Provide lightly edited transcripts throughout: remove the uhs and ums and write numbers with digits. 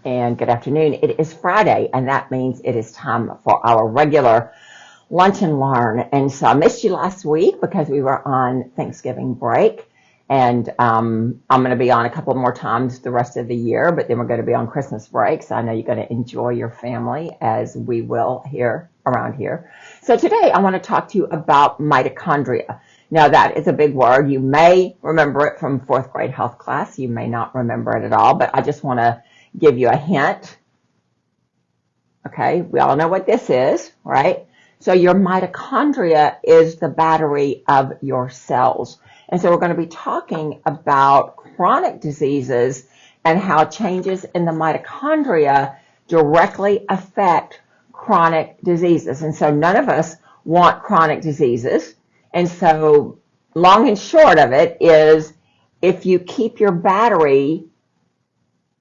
and good afternoon. It is Friday, and that means it is time for our regular Lunch and Learn. And so I missed you last week because we were on Thanksgiving break, and I'm going to be on a couple more times the rest of the year, but then we're going to be on Christmas break, so I know you're going to enjoy your family as we will here around here. So today I want to talk to you about mitochondria. Now that is a big word. You may remember it from fourth grade health class. You may not remember it at all, but I just want to give you a hint. Okay, we all know what this is, right? So your mitochondria is the battery of your cells. And so we're going to be talking about chronic diseases and how changes in the mitochondria directly affect chronic diseases. And so none of us want chronic diseases. And so long and short of it is if you keep your battery,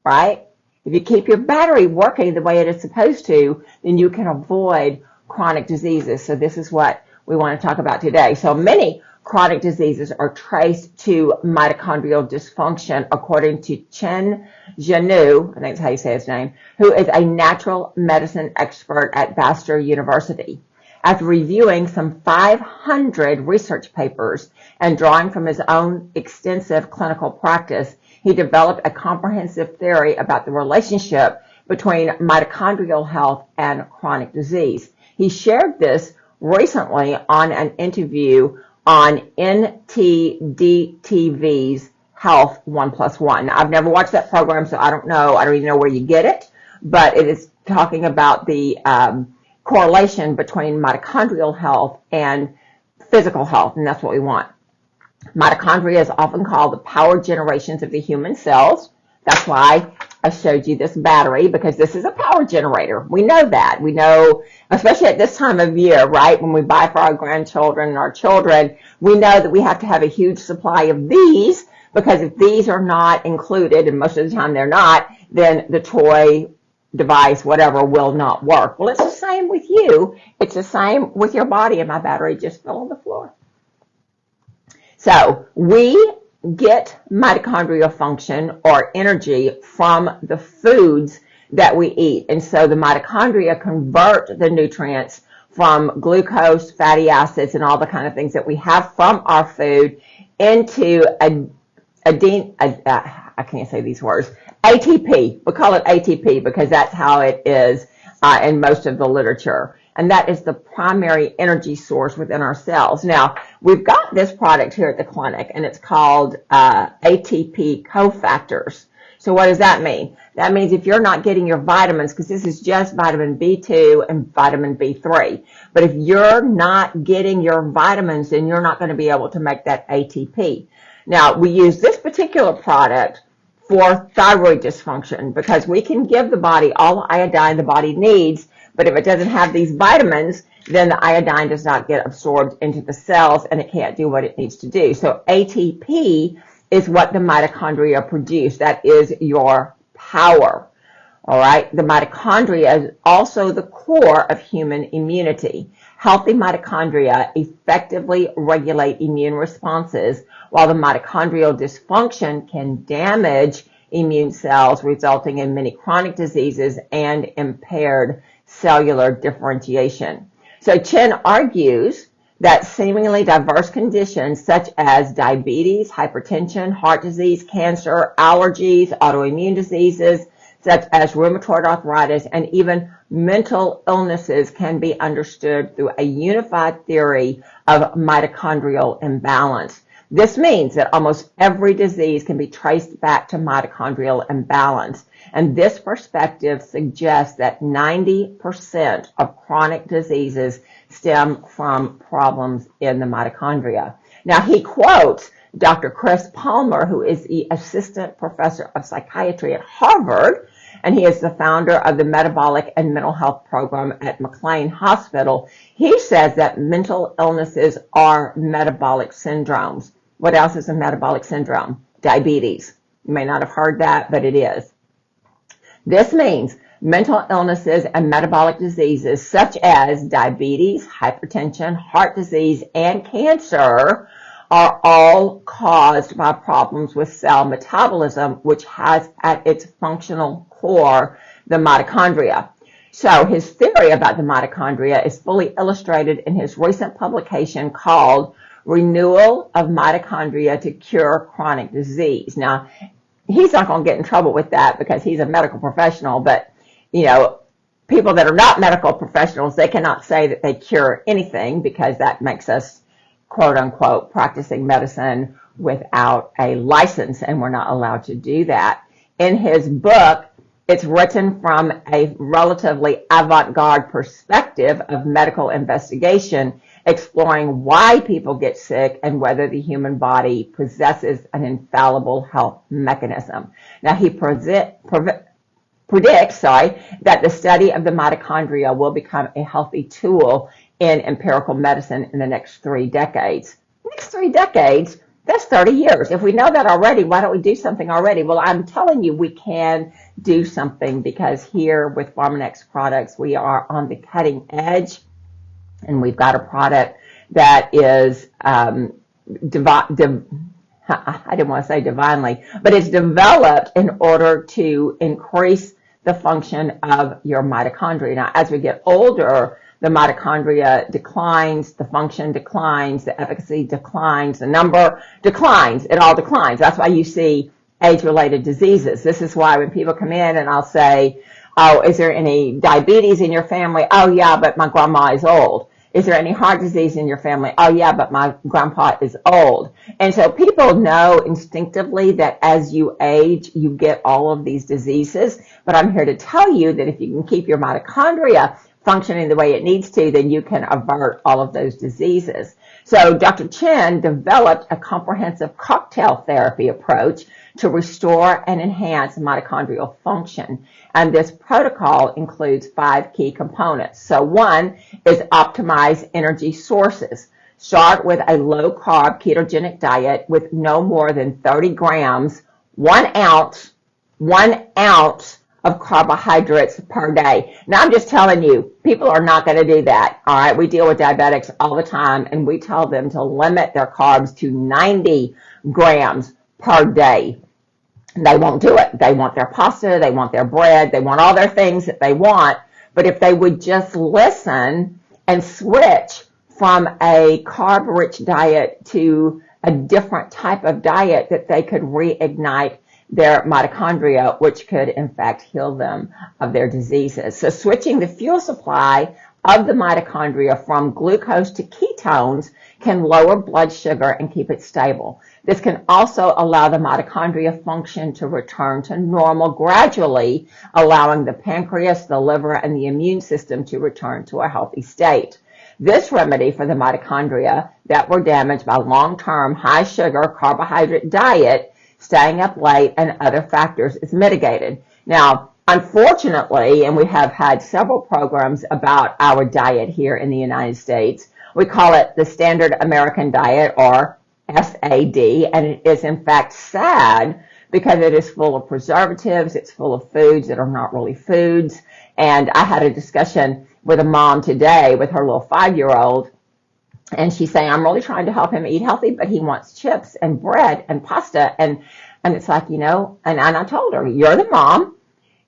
right? If you keep your battery working the way it is supposed to, then you can avoid chronic diseases. So this is what we want to talk about today. So many chronic diseases are traced to mitochondrial dysfunction, according to Chen Zhenu, I think that's how you say his name, who is a natural medicine expert at Bastyr University. After reviewing some 500 research papers and drawing from his own extensive clinical practice, he developed a comprehensive theory about the relationship between mitochondrial health and chronic disease. He shared this recently on an interview on NTD-TV's Health 1+1. Now, I've never watched that program, so I don't know. I don't even know where you get it, but it is talking about the correlation between mitochondrial health and physical health, and that's what we want. Mitochondria is often called the power generations of the human cells. That's why I showed you this battery, because this is a power generator. We know that. We know, especially at this time of year, right, when we buy for our grandchildren and our children, we know that we have to have a huge supply of these, because if these are not included, and most of the time they're not, then the toy, device, whatever, will not work. Well, it's the same with you. It's the same with your body, and my battery just fell on the floor. So we get mitochondrial function or energy from the foods that we eat. And so the mitochondria convert the nutrients from glucose, fatty acids, and all the kind of things that we have from our food into I can't say these words, ATP. We call it ATP because that's how it is in most of the literature. And that is the primary energy source within our cells. Now, we've got this product here at the clinic, and it's called ATP cofactors. So what does that mean? That means if you're not getting your vitamins, because this is just vitamin B2 and vitamin B3, but if you're not getting your vitamins, then you're not going to be able to make that ATP. Now, we use this particular product for thyroid dysfunction because we can give the body all the iodine the body needs, but if it doesn't have these vitamins, then the iodine does not get absorbed into the cells and it can't do what it needs to do. So ATP is what the mitochondria produce. That is your power. All right. The mitochondria is also the core of human immunity. Healthy mitochondria effectively regulate immune responses, while the mitochondrial dysfunction can damage immune cells, resulting in many chronic diseases and impaired cellular differentiation. So Chen argues that seemingly diverse conditions such as diabetes, hypertension, heart disease, cancer, allergies, autoimmune diseases, such as rheumatoid arthritis, and even mental illnesses can be understood through a unified theory of mitochondrial imbalance. This means that almost every disease can be traced back to mitochondrial imbalance. And this perspective suggests that 90% of chronic diseases stem from problems in the mitochondria. Now, he quotes Dr. Chris Palmer, who is the assistant professor of psychiatry at Harvard, and he is the founder of the metabolic and mental health program at McLean Hospital. He says that mental illnesses are metabolic syndromes. What else is a metabolic syndrome? Diabetes. You may not have heard that, but it is. This means mental illnesses and metabolic diseases such as diabetes, hypertension, heart disease, and cancer are all caused by problems with cell metabolism, which has at its functional core the mitochondria. So his theory about the mitochondria is fully illustrated in his recent publication called Renewal of Mitochondria to Cure Chronic Disease. Now, he's not going to get in trouble with that because he's a medical professional, but, people that are not medical professionals, they cannot say that they cure anything because that makes us, quote unquote, practicing medicine without a license, and we're not allowed to do that. In his book, it's written from a relatively avant-garde perspective of medical investigation, exploring why people get sick and whether the human body possesses an infallible health mechanism. Now, he predicts that the study of the mitochondria will become a healthy tool in empirical medicine in the next 3 decades. Next 3 decades? That's 30 years. If we know that already, why don't we do something already? Well, I'm telling you, we can do something because here with Pharmanex products, we are on the cutting edge, and we've got a product that is, I didn't want to say divinely, but it's developed in order to increase the function of your mitochondria. Now, as we get older, the mitochondria declines, the function declines, the efficacy declines, the number declines, it all declines. That's why you see age-related diseases. This is why when people come in and I'll say, oh, is there any diabetes in your family? Oh, yeah, but my grandma is old. Is there any heart disease in your family? Oh, yeah, but my grandpa is old. And so people know instinctively that as you age, you get all of these diseases. But I'm here to tell you that if you can keep your mitochondria functioning the way it needs to, then you can avert all of those diseases. So Dr. Chen developed a comprehensive cocktail therapy approach to restore and enhance mitochondrial function. And this protocol includes 5 key components. So one is optimize energy sources. Start with a low-carb ketogenic diet with no more than 30 grams, 1 ounce of carbohydrates per day. Now, I'm just telling you, people are not going to do that. All right, we deal with diabetics all the time, and we tell them to limit their carbs to 90 grams per day. They won't do it. They want their pasta, they want their bread, they want all their things that they want. But if they would just listen and switch from a carb-rich diet to a different type of diet, that they could reignite their mitochondria, which could in fact heal them of their diseases. So switching the fuel supply of the mitochondria from glucose to ketones can lower blood sugar and keep it stable. This can also allow the mitochondria function to return to normal gradually, allowing the pancreas, the liver, and the immune system to return to a healthy state. This remedy for the mitochondria that were damaged by long-term high-sugar carbohydrate diet, staying up late, and other factors is mitigated. Now, unfortunately, and we have had several programs about our diet here in the United States, we call it the Standard American Diet, or SAD, and it is in fact sad because it is full of preservatives, it's full of foods that are not really foods. And I had a discussion with a mom today with her little 5-year-old, and she's saying, I'm really trying to help him eat healthy, but he wants chips and bread and pasta. And it's like, and I told her, you're the mom.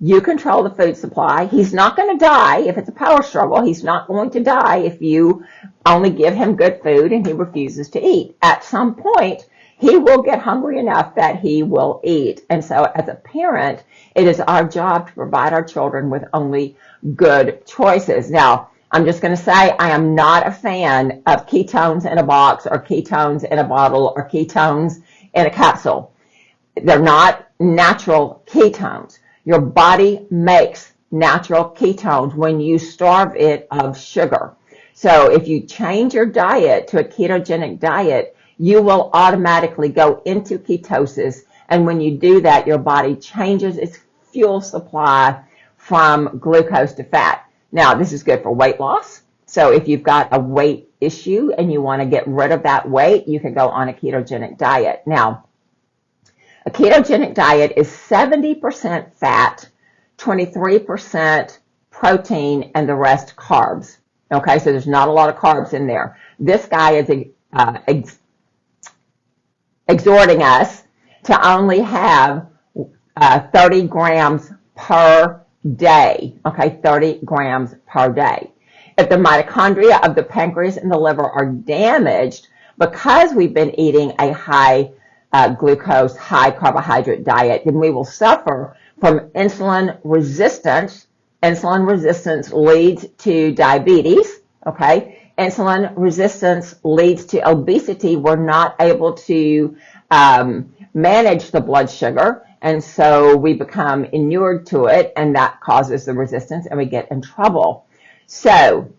You control the food supply. He's not going to die if it's a power struggle. He's not going to die if you only give him good food and he refuses to eat. At some point, he will get hungry enough that he will eat. And so as a parent, it is our job to provide our children with only good choices. Now, I'm just going to say I am not a fan of ketones in a box or ketones in a bottle or ketones in a capsule. They're not natural ketones. Your body makes natural ketones when you starve it of sugar. So if you change your diet to a ketogenic diet, you will automatically go into ketosis. And when you do that, your body changes its fuel supply from glucose to fat. Now, this is good for weight loss. So if you've got a weight issue and you want to get rid of that weight, you can go on a ketogenic diet. Now, a ketogenic diet is 70% fat, 23% protein, and the rest carbs. Okay, so there's not a lot of carbs in there. This guy is exhorting us to only have 30 grams per day, okay, 30 grams per day. If the mitochondria of the pancreas and the liver are damaged because we've been eating a high glucose, high carbohydrate diet, then we will suffer from insulin resistance. Insulin resistance leads to diabetes, okay? Insulin resistance leads to obesity. We're not able to manage the blood sugar, and so we become inured to it, and that causes the resistance, and we get in trouble. So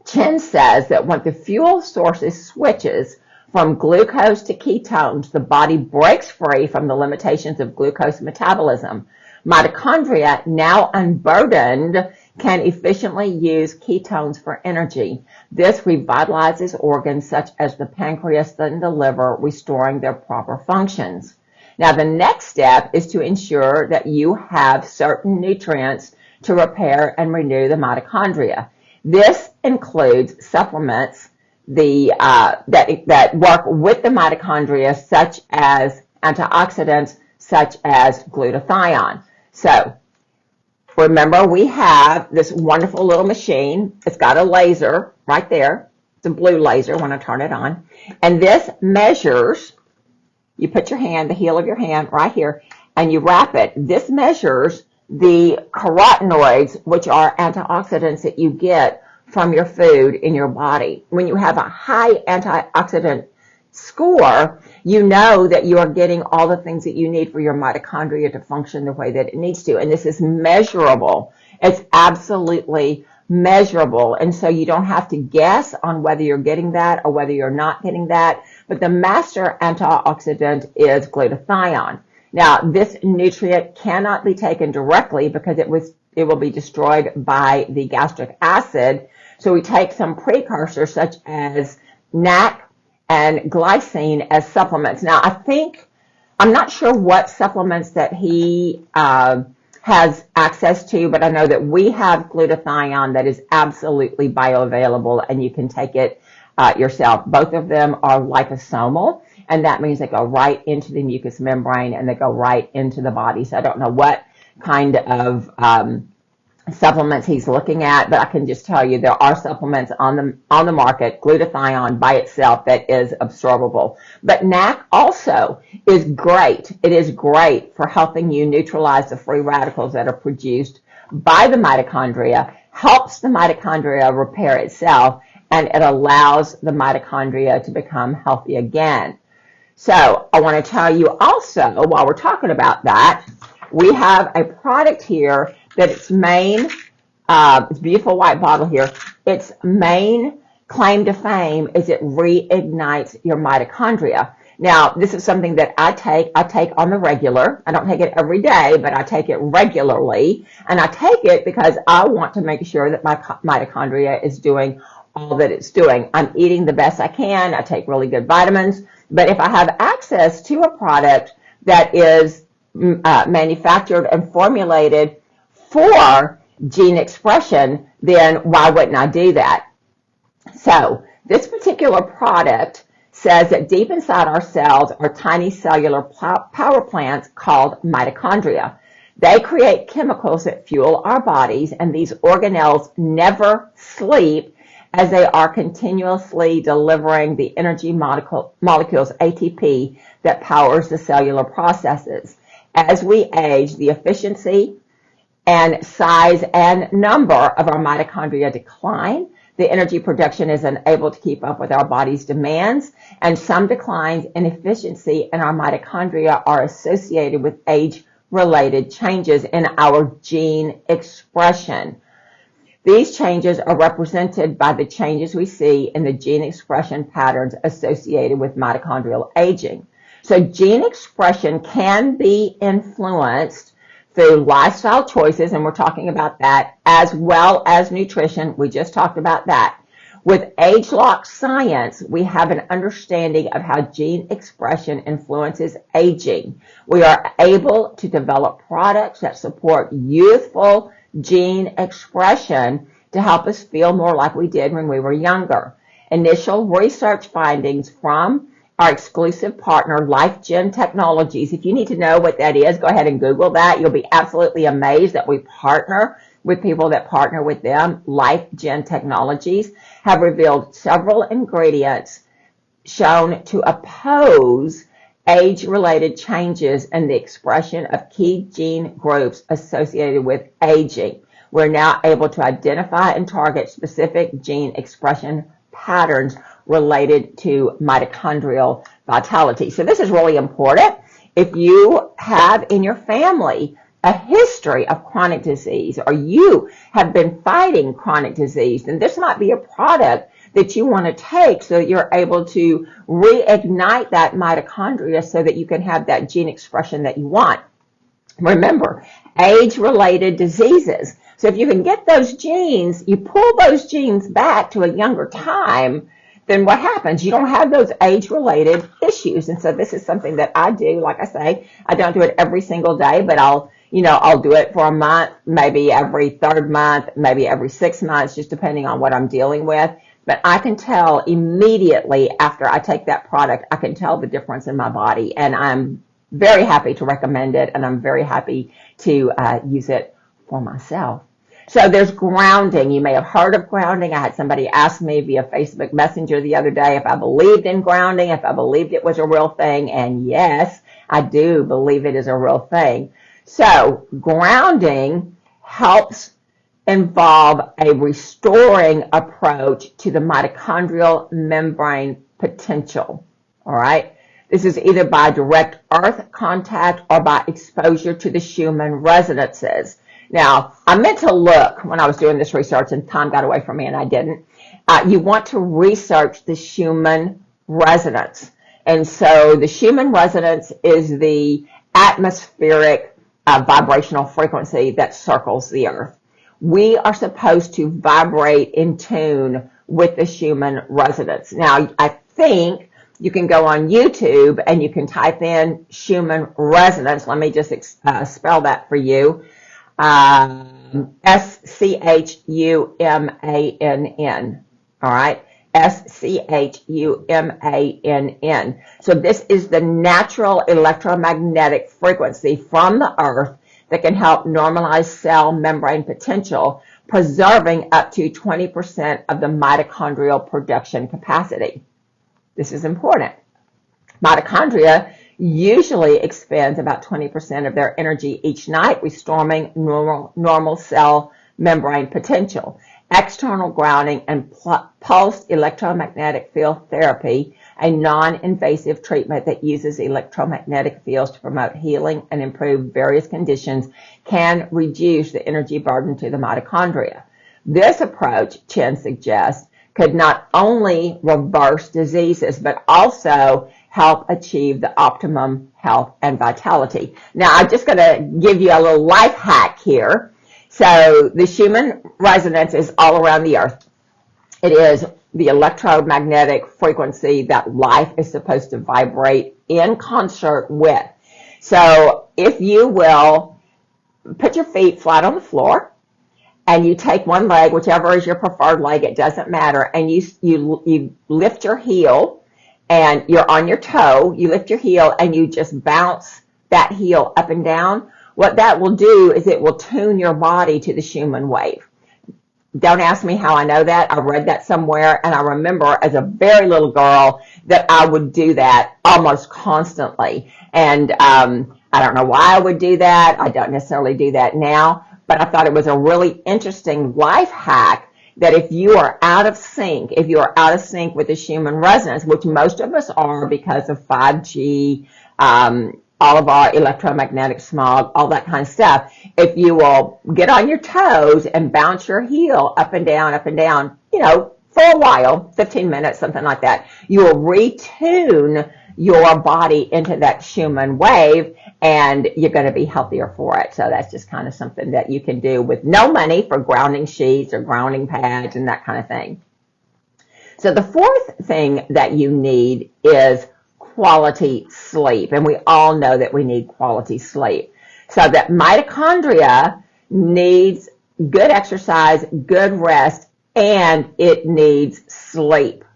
Chen says that when the fuel sources switches from glucose to ketones, the body breaks free from the limitations of glucose metabolism. Mitochondria, now unburdened, can efficiently use ketones for energy. This revitalizes organs such as the pancreas and the liver, restoring their proper functions. Now, the next step is to ensure that you have certain nutrients to repair and renew the mitochondria. This includes supplements that work with the mitochondria, such as antioxidants, such as glutathione. So remember, we have this wonderful little machine. It's got a laser right there. It's a blue laser when I turn it on. And this measures, you put your hand, the heel of your hand right here, and you wrap it. This measures the carotenoids, which are antioxidants that you get from your food in your body. When you have a high antioxidant score, you know that you are getting all the things that you need for your mitochondria to function the way that it needs to. And this is measurable. It's absolutely measurable. And so you don't have to guess on whether you're getting that or whether you're not getting that. But the master antioxidant is glutathione. Now, this nutrient cannot be taken directly because it will be destroyed by the gastric acid. So we take some precursors such as NAC and glycine as supplements. Now, I'm not sure what supplements that he has access to, but I know that we have glutathione that is absolutely bioavailable, and you can take it yourself. Both of them are liposomal, and that means they go right into the mucous membrane and they go right into the body. So I don't know what kind of supplements he's looking at, but I can just tell you there are supplements on the market, glutathione by itself, that is absorbable. But NAC also is great. It is great for helping you neutralize the free radicals that are produced by the mitochondria, helps the mitochondria repair itself, and it allows the mitochondria to become healthy again. So I want to tell you also, while we're talking about that, we have a product here that its main, it's a beautiful white bottle here, its main claim to fame is it reignites your mitochondria. Now, this is something that I take on the regular. I don't take it every day, but I take it regularly. And I take it because I want to make sure that my mitochondria is doing all that it's doing. I'm eating the best I can. I take really good vitamins. But if I have access to a product that is manufactured and formulated for gene expression, then why wouldn't I do that? So this particular product says that deep inside our cells are tiny cellular power plants called mitochondria. They create chemicals that fuel our bodies, and these organelles never sleep as they are continuously delivering the energy molecules, ATP, that powers the cellular processes. As we age, the efficiency and size and number of our mitochondria decline. The energy production is unable to keep up with our body's demands, and some declines in efficiency in our mitochondria are associated with age-related changes in our gene expression. These changes are represented by the changes we see in the gene expression patterns associated with mitochondrial aging. So gene expression can be influenced through lifestyle choices, and we're talking about that, as well as nutrition. We just talked about that. With age-locked science, we have an understanding of how gene expression influences aging. We are able to develop products that support youthful gene expression to help us feel more like we did when we were younger. Initial research findings from our exclusive partner, LifeGen Technologies. If you need to know what that is, go ahead and Google that. You'll be absolutely amazed that we partner with people that partner with them. LifeGen Technologies have revealed several ingredients shown to oppose age-related changes in the expression of key gene groups associated with aging. We're now able to identify and target specific gene expression patterns related to mitochondrial vitality. So this is really important. If you have in your family a history of chronic disease, or you have been fighting chronic disease, then this might be a product that you want to take so that you're able to reignite that mitochondria so that you can have that gene expression that you want. Remember, age-related diseases. So if you can get those genes, you pull those genes back to a younger time, then what happens? You don't have those age-related issues. And so this is something that I do. Like I say, I don't do it every single day, but I'll do it for a month, maybe every third month, maybe every 6 months, just depending on what I'm dealing with. But I can tell immediately after I take that product, I can tell the difference in my body. And I'm very happy to recommend it, and I'm very happy to use it for myself. So there's grounding. You may have heard of grounding. I had somebody ask me via Facebook Messenger the other day if I believed in grounding, if I believed it was a real thing. And yes, I do believe it is a real thing. So grounding helps involve a restoring approach to the mitochondrial membrane potential. All right. This is either by direct earth contact or by exposure to the Schumann resonances. Now, I meant to look when I was doing this research, and time got away from me and I didn't. You want to research the Schumann resonance. And so the Schumann resonance is the atmospheric vibrational frequency that circles the earth. We are supposed to vibrate in tune with the Schumann resonance. Now, I think you can go on YouTube and you can type in Schumann resonance. Let me just spell that for you. S-C-H-U-M-A-N-N. All right. S-C-H-U-M-A-N-N. So this is the natural electromagnetic frequency from the earth that can help normalize cell membrane potential, preserving up to 20% of the mitochondrial production capacity. This is important. Mitochondria usually expends about 20% of their energy each night, restoring normal cell membrane potential. External grounding and pulsed electromagnetic field therapy, a non-invasive treatment that uses electromagnetic fields to promote healing and improve various conditions, can reduce the energy burden to the mitochondria. This approach, Chen suggests, could not only reverse diseases, but also help achieve the optimum health and vitality. Now, I'm just going to give you a little life hack here. So the Schumann resonance is all around the earth. It is the electromagnetic frequency that life is supposed to vibrate in concert with. So if you will put your feet flat on the floor, and you take one leg, whichever is your preferred leg, it doesn't matter, and you lift your heel, and you're on your toe, you lift your heel, and you just bounce that heel up and down. What that will do is it will tune your body to the Schumann wave. Don't ask me how I know that. I read that somewhere, and I remember as a very little girl that I would do that almost constantly. And I don't know why I would do that. I don't necessarily do that now. But I thought it was a really interesting life hack that if you are out of sync, with the Schumann resonance, which most of us are because of 5G, all of our electromagnetic smog, all that kind of stuff, if you will get on your toes and bounce your heel up and down, for a while, 15 minutes, something like that, you will retune your body into that Schumann wave, and you're going to be healthier for it. So that's just kind of something that you can do with no money for grounding sheets or grounding pads and that kind of thing. So the fourth thing that you need is quality sleep. And we all know that we need quality sleep. So that mitochondria needs good exercise, good rest, and it needs sleep.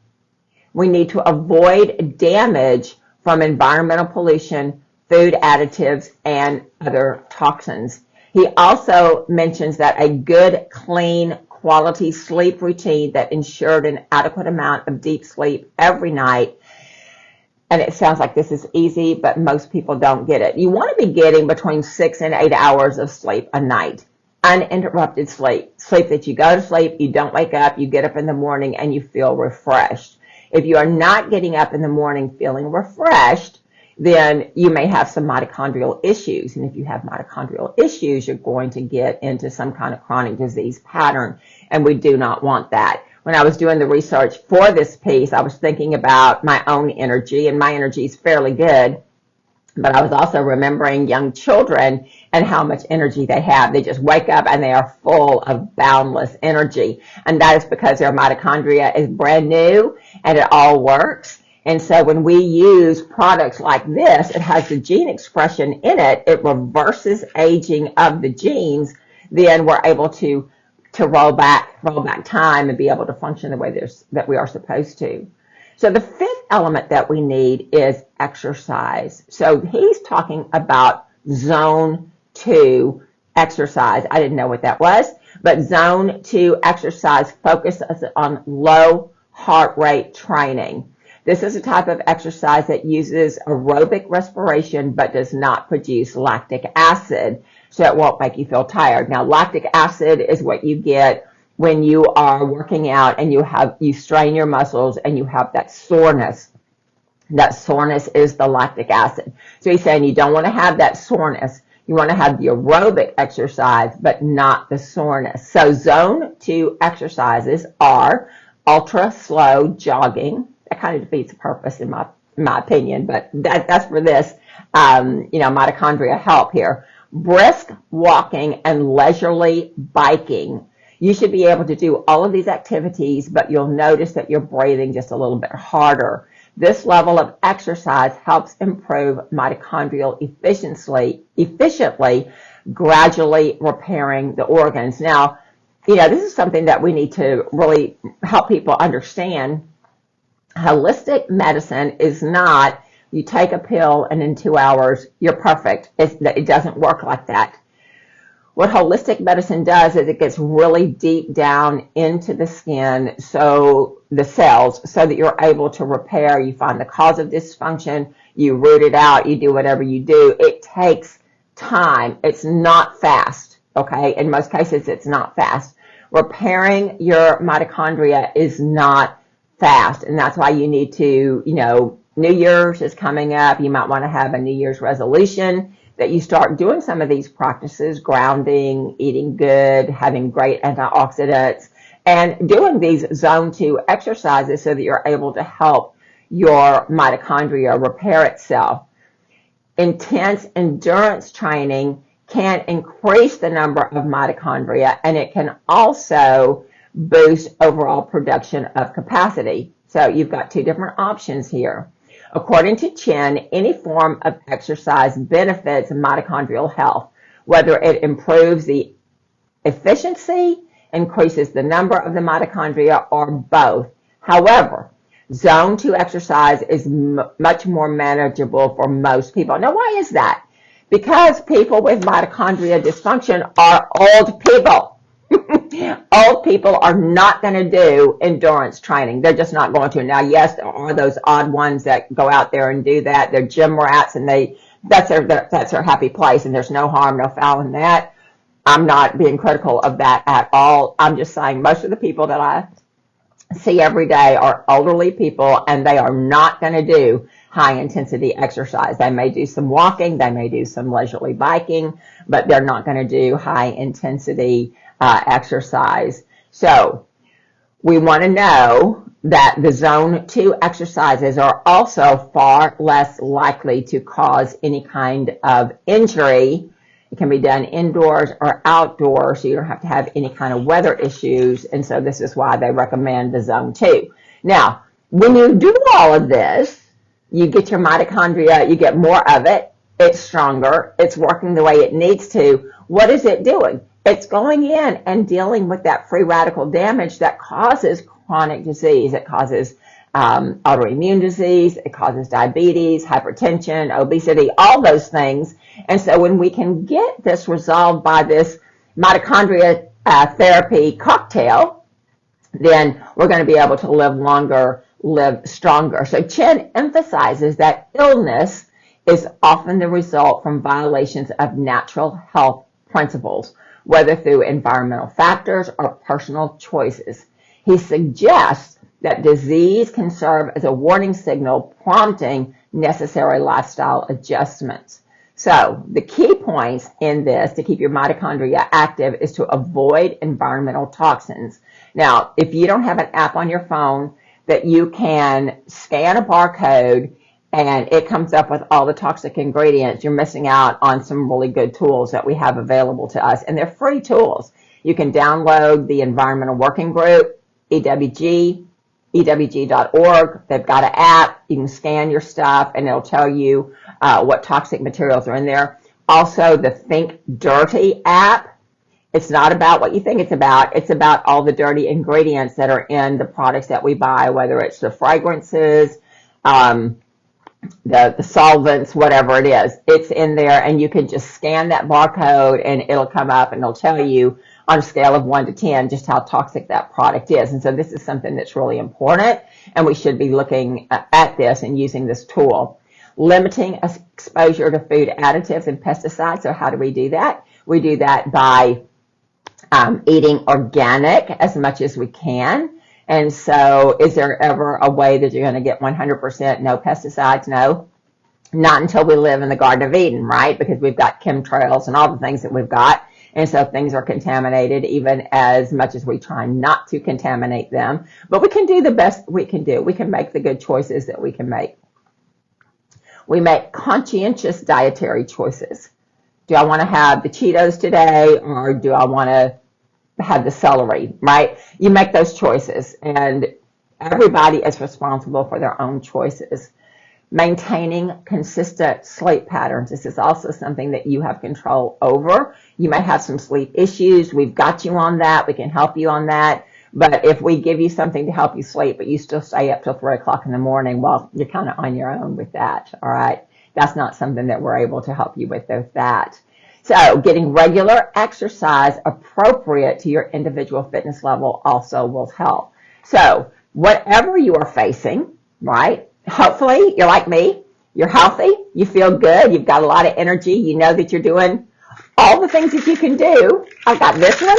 We need to avoid damage from environmental pollution, food additives, and other toxins. He also mentions that a good, clean, quality sleep routine that ensured an adequate amount of deep sleep every night. And it sounds like this is easy, but most people don't get it. You want to be getting between 6 and 8 hours of sleep a night. Uninterrupted sleep. Sleep that you go to sleep, you don't wake up, you get up in the morning, and you feel refreshed. If you are not getting up in the morning feeling refreshed, then you may have some mitochondrial issues. And if you have mitochondrial issues, you're going to get into some kind of chronic disease pattern, and we do not want that. When I was doing the research for this piece, I was thinking about my own energy, and my energy is fairly good, but I was also remembering young children and how much energy they have. They just wake up and they are full of boundless energy, and that is because their mitochondria is brand new and it all works. And so when we use products like this, it has the gene expression in it, it reverses aging of the genes, then we're able to roll back time and be able to function the way that we are supposed to. So the fifth element that we need is exercise. So he's talking about zone 2 exercise. I didn't know what that was, but zone 2 exercise focuses on low heart rate training. This is a type of exercise that uses aerobic respiration but does not produce lactic acid, so it won't make you feel tired. Now, lactic acid is what you get when you are working out and you strain your muscles and you have that soreness. That soreness is the lactic acid. So he's saying you don't want to have that soreness. You want to have the aerobic exercise, but not the soreness. So zone 2 exercises are ultra slow jogging. That kind of defeats the purpose in my opinion, but that's for this, mitochondria help here. Brisk walking and leisurely biking. You should be able to do all of these activities, but you'll notice that you're breathing just a little bit harder. This level of exercise helps improve mitochondrial efficiently, gradually repairing the organs. Now, this is something that we need to really help people understand. Holistic medicine is not, you take a pill and in 2 hours, you're perfect. It doesn't work like that. What holistic medicine does is it gets really deep down into the skin, so the cells, so that you're able to repair. You find the cause of dysfunction, you root it out, you do whatever you do. It takes time. It's not fast, okay? In most cases, it's not fast. Repairing your mitochondria is not fast, and that's why you need to, New Year's is coming up. You might want to have a New Year's resolution that you start doing some of these practices, grounding, eating good, having great antioxidants, and doing these zone 2 exercises so that you're able to help your mitochondria repair itself. Intense endurance training can increase the number of mitochondria, and it can also boost overall production of capacity. So you've got 2 different options here. According to Chen, any form of exercise benefits mitochondrial health, whether it improves the efficiency, increases the number of the mitochondria, or both. However, zone 2 exercise is much more manageable for most people. Now, why is that? Because people with mitochondria dysfunction are old people. Old people are not going to do endurance training. They're just not going to. Now, yes, there are those odd ones that go out there and do that. They're gym rats, and that's their happy place, and there's no harm, no foul in that. I'm not being critical of that at all. I'm just saying most of the people that I see every day are elderly people, and they are not going to do high-intensity exercise. They may do some walking, they may do some leisurely biking, but they're not going to do high-intensity exercise. So we want to know that the zone 2 exercises are also far less likely to cause any kind of injury. It can be done indoors or outdoors, so you don't have to have any kind of weather issues, and so this is why they recommend the zone 2. Now, when you do all of this, you get your mitochondria, you get more of it, it's stronger, it's working the way it needs to. What is it doing? It's going in and dealing with that free radical damage that causes chronic disease. It causes autoimmune disease, it causes diabetes, hypertension, obesity, all those things. And so when we can get this resolved by this mitochondria therapy cocktail, then we're going to be able to live longer, live stronger. So Chen emphasizes that illness is often the result from violations of natural health principles, whether through environmental factors or personal choices. He suggests that disease can serve as a warning signal prompting necessary lifestyle adjustments. So the key points in this to keep your mitochondria active is to avoid environmental toxins. Now, if you don't have an app on your phone that you can scan a barcode and it comes up with all the toxic ingredients, you're missing out on some really good tools that we have available to us. And they're free tools. You can download the Environmental Working Group, EWG, EWG.org. They've got an app. You can scan your stuff and it'll tell you what toxic materials are in there. Also, the Think Dirty app. It's not about what you think it's about. It's about all the dirty ingredients that are in the products that we buy, whether it's the fragrances, the solvents, whatever it is. It's in there, and you can just scan that barcode, and it'll come up, and it'll tell you on a scale of 1 to 10 just how toxic that product is. And so this is something that's really important, and we should be looking at this and using this tool. Limiting exposure to food additives and pesticides. So how do we do that? We do that by eating organic as much as we can. And so is there ever a way that you're going to get 100% no pesticides? No, not until we live in the Garden of Eden, right? Because we've got chemtrails and all the things that we've got. And so things are contaminated even as much as we try not to contaminate them. But we can do the best we can do. We can make the good choices that we can make. We make conscientious dietary choices. Do I want to have the Cheetos today, or do I want to have the celery, right? You make those choices, and everybody is responsible for their own choices. Maintaining consistent sleep patterns. This is also something that you have control over. You may have some sleep issues. We've got you on that. We can help you on that. But if we give you something to help you sleep, but you still stay up till 3 o'clock in the morning, well, you're kind of on your own with that, all right? That's not something that we're able to help you with that. So getting regular exercise appropriate to your individual fitness level also will help. So whatever you are facing, right, hopefully you're like me, you're healthy, you feel good, you've got a lot of energy, you know that you're doing all the things that you can do. I've got this one,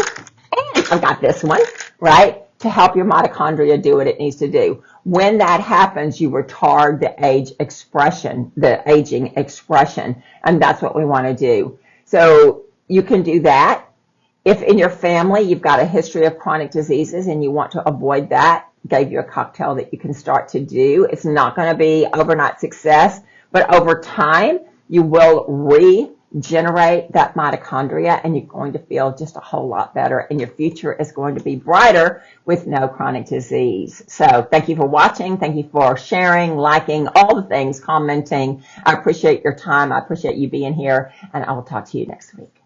and I've got this one, right, to help your mitochondria do what it needs to do. When that happens, you retard the aging expression, and that's what we want to do. So you can do that. If in your family you've got a history of chronic diseases and you want to avoid that, gave you a cocktail that you can start to do. It's not going to be overnight success, but over time you will regenerate that mitochondria and you're going to feel just a whole lot better, and your future is going to be brighter with no chronic disease. So thank you for watching. Thank you for sharing, liking, all the things, commenting. I appreciate your time. I appreciate you being here, and I will talk to you next week.